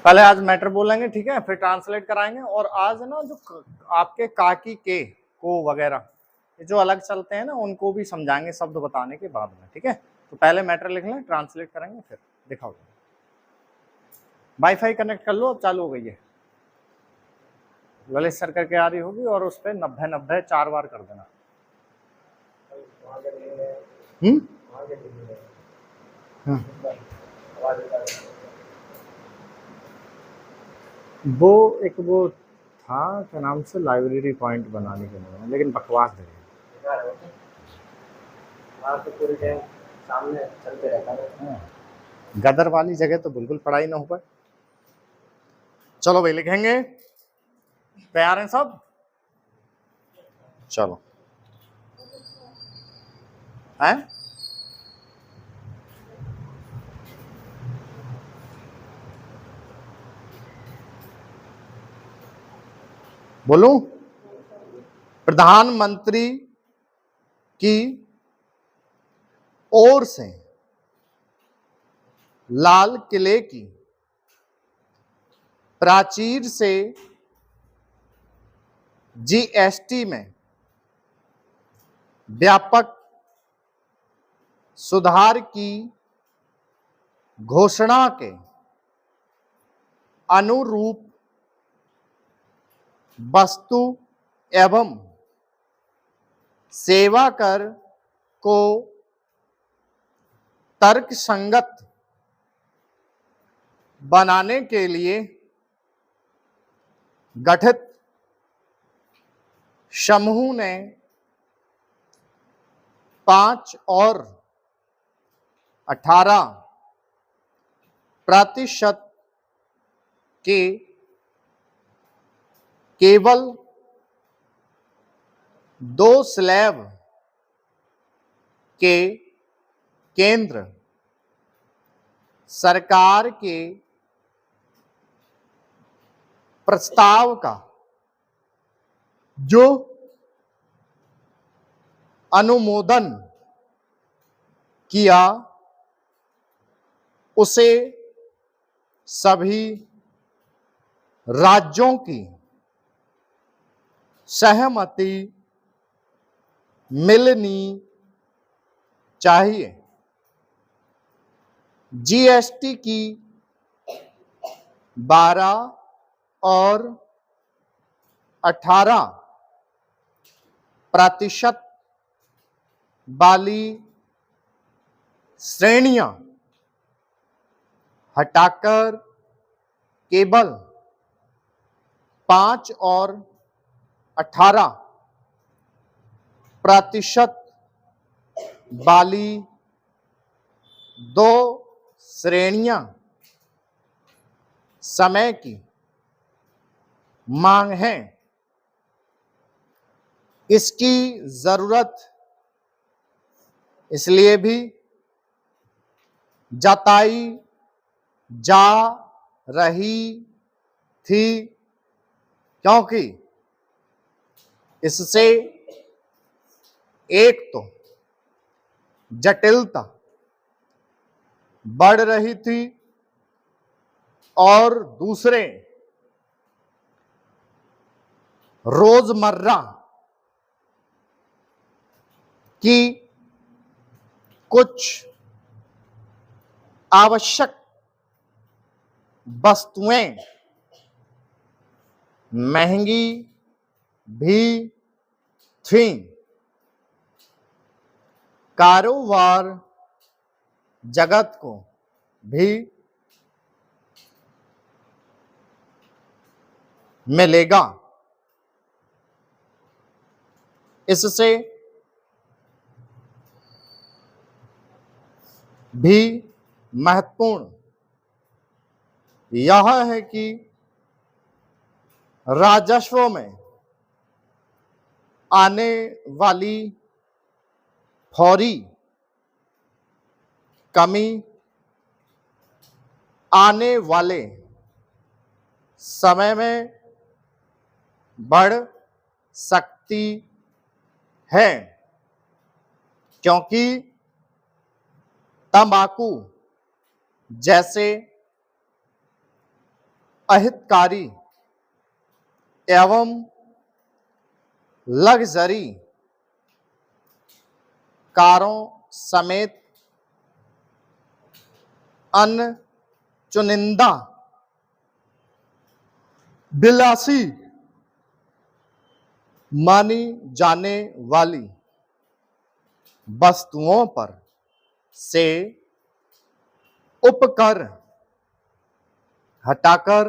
पहले आज मैटर बोलेंगे, ठीक है, फिर ट्रांसलेट कराएंगे। और आज ना जो आपके काकी के को वगैरह जो अलग चलते हैं ना, उनको भी समझाएंगे शब्द बताने के बाद में, ठीक है। तो पहले मैटर लिख लें, ट्रांसलेट करेंगे, फिर दिखाओ। वाईफाई कनेक्ट कर लो, अब चालू हो गई है। ललित सर करके आ रही होगी और उस पर 90-90 4 बार कर देना। वो एक वो था क्या नाम से, लाइब्रेरी पॉइंट बनाने के लिए, लेकिन बकवास दे तो पूरी टाइम सामने चलते रहता है। गदर वाली जगह तो बिल्कुल पढ़ाई ना हो पाए। चलो भाई लिखेंगे, तैयार हैं सब? चलो हैं, बोलूं? प्रधानमंत्री की ओर से लाल किले की प्राचीर से जीएसटी में व्यापक सुधार की घोषणा के अनुरूप वस्तु एवं सेवा कर को तर्कसंगत बनाने के लिए गठित समूह ने 5 और 18% के केवल 2 स्लैब के केंद्र सरकार के प्रस्ताव का जो अनुमोदन किया उसे सभी राज्यों की सहमति मिलनी चाहिए। जीएसटी की 12 और 18% वाली श्रेणियां हटाकर केवल 5 और 18% वाली 2 श्रेणियां समय की मांग है। इसकी जरूरत इसलिए भी जताई जा रही थी क्योंकि इससे एक तो जटिलता बढ़ रही थी और दूसरे रोजमर्रा की कुछ आवश्यक वस्तुएं महंगी भी थीं। कारोबार जगत को भी मिलेगा। इससे भी महत्वपूर्ण यह है कि राजस्व में आने वाली फौरी कमी आने वाले समय में बढ़ सकती है क्योंकि तंबाकू जैसे अहितकारी एवं लग्जरी कारों समेत अन्य चुनिंदा विलासी मानी जाने वाली वस्तुओं पर से उपकर हटाकर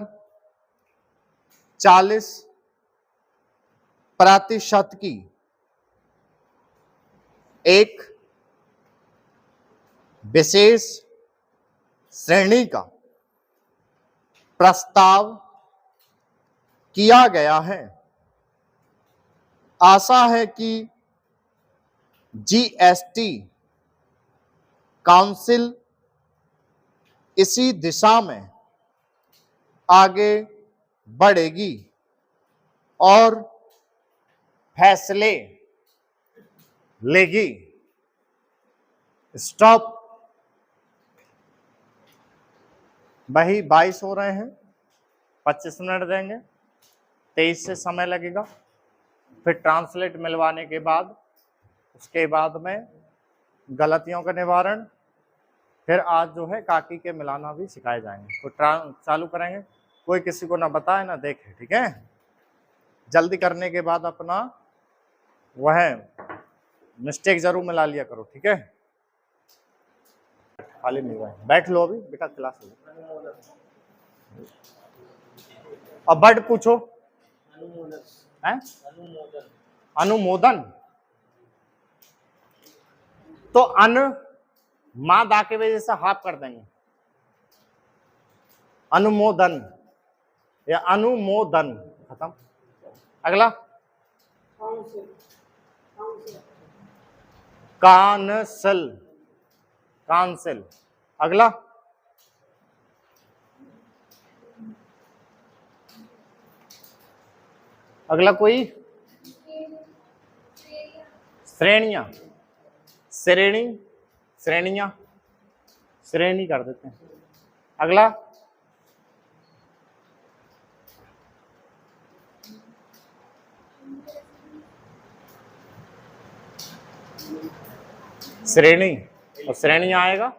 40% की एक विशेष श्रेणी का प्रस्ताव किया गया है। आशा है कि जीएसटी काउंसिल इसी दिशा में आगे बढ़ेगी और फैसले लेगी। स्टॉप। वही 22 हो रहे हैं, 25 मिनट देंगे, 23 से समय लगेगा। फिर ट्रांसलेट मिलवाने के बाद उसके बाद में गलतियों का निवारण, फिर आज जो है काकी के मिलाना भी सिखाए जाएंगे। तो चालू करेंगे, कोई किसी को ना बताए ना देखे, ठीक है। जल्दी करने के बाद अपना वह मिस्टेक जरूर मिला लिया करो, ठीक है। खाली नहीं हुआ है, बैठ लो अभी बेटा, क्लास लो। अब वर्ड पूछो। हैं? अनुमोदन। तो अन मां दा के वजह से हाफ कर देंगे, अनुमोदन या अनुमोदन, खत्म। अगला कांसल, कांसिल। अगला अगला कोई श्रेणियां, श्रेणी, श्रेणियां, श्रेणी कर देते हैं। अगला श्रेणी, और श्रेणी आएगा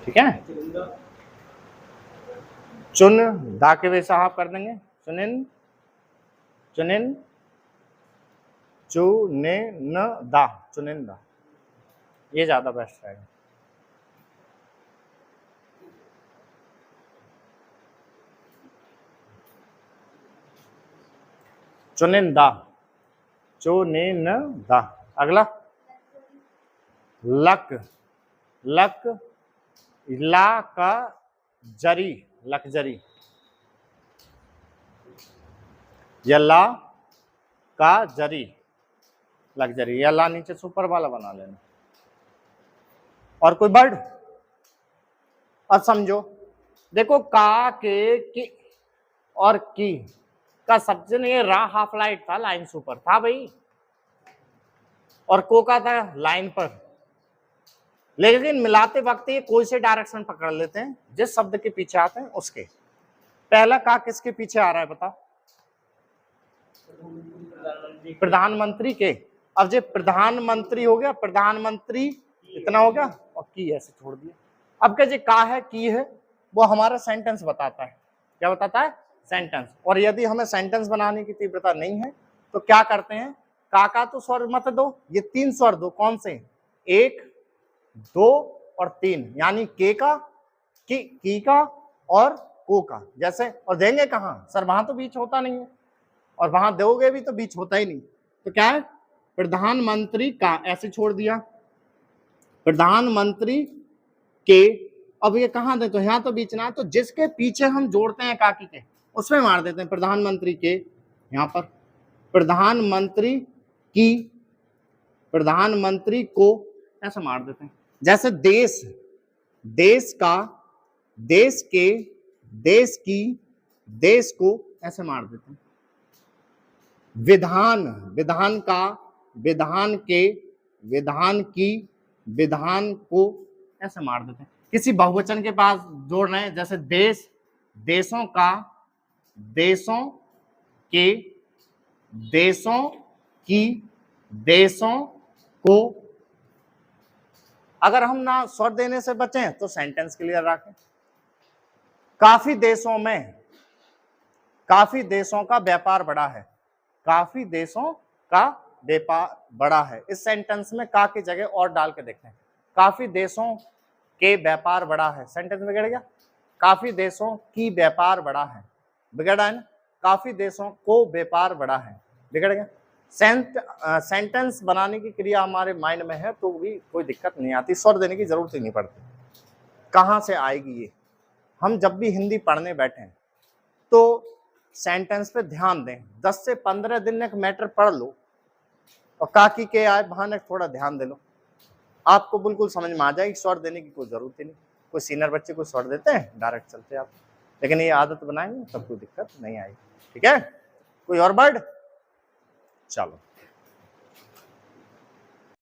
ठीक है। चुन दा के वे साहब कर देंगे, चुनिन, चुनिन, चुने न दा, चुनिंदा, ये ज्यादा बेस्ट रहेगा। चुनिंदा, चुनिंदा। अगला लक, लक, ला का जरी, लकजरी, या ला का जरी, लग्जरी, या ला नीचे सुपर वाला बना लेना। और कोई वर्ड? अब समझो, देखो का, के, की और की का सबसे नहीं, रा हाफ लाइट था, लाइन सुपर था भाई, और को का था लाइन पर। लेकिन मिलाते वक्त ये कोई से डायरेक्शन पकड़ लेते हैं, जिस शब्द के पीछे आते हैं उसके। पहला का किसके पीछे आ रहा है बताओ? प्रधानमंत्री के। अब जो प्रधानमंत्री हो गया, प्रधानमंत्री इतना हो गया, और की ऐसे छोड़ दिया। अब क्या जो का है, की है, वो हमारा सेंटेंस बताता है। क्या बताता है? सेंटेंस। और यदि हमें सेंटेंस बनाने की तीव्रता नहीं है तो क्या करते हैं, का तो स्वर मत दो, ये 3 स्वर दो। कौन से? 1, 2 और 3, यानी के का, की का और को का। जैसे, और देंगे कहाँ सर, वहां तो बीच होता नहीं है, और वहां दोगे भी तो बीच होता ही नहीं। तो क्या है? प्रधानमंत्री का ऐसे छोड़ दिया, प्रधानमंत्री के। अब ये कहाँ दे, तो यहाँ तो बीच ना, तो जिसके पीछे हम जोड़ते हैं काकी के, उसमें मार देते हैं प्रधानमंत्री के। यहाँ पर प्रधानमंत्री की, प्रधानमंत्री को ऐसे मार देते हैं। जैसे देश, देश का, देश के, देश की, देश को ऐसे मार देते हैं। विधान, विधान का, विधान के, विधान की, विधान को ऐसे मार देते हैं। किसी बहुवचन के पास जोड़ रहे हैं, जैसे देश, देशों का, देशों के, देशों की, देशों को। अगर हम ना स्वर देने से बचें तो सेंटेंस क्लियर रखें। काफी देशों में, काफी देशों का व्यापार बढ़ा है, काफी देशों का व्यापार बढ़ा है। इस सेंटेंस में का की जगह और डाल के देखते हैं। काफी देशों के व्यापार बढ़ा है, सेंटेंस बिगड़ गया। काफी देशों की व्यापार बढ़ा है, बिगड़ा है ना। काफी देशों को व्यापार बढ़ा है, बिगड़ गया। सेंटेंस बनाने की क्रिया हमारे माइंड में है तो भी कोई दिक्कत नहीं आती, स्वर देने की जरूरत ही नहीं पड़ती। कहाँ से आएगी ये? हम जब भी हिंदी पढ़ने बैठे तो सेंटेंस पे ध्यान दें। 10 से 15 दिन एक मैटर पढ़ लो और काकी के आए बहाने थोड़ा ध्यान दे लो, आपको बिल्कुल समझ में आ जाएगी। स्वर देने की कोई जरूरत ही नहीं। कोई सीनियर बच्चे को स्वर देते हैं, डायरेक्ट चलते हैं आप, लेकिन ये आदत बनाएंगे तब कोई दिक्कत नहीं आएगी। ठीक है, कोई और वर्ड? चलो।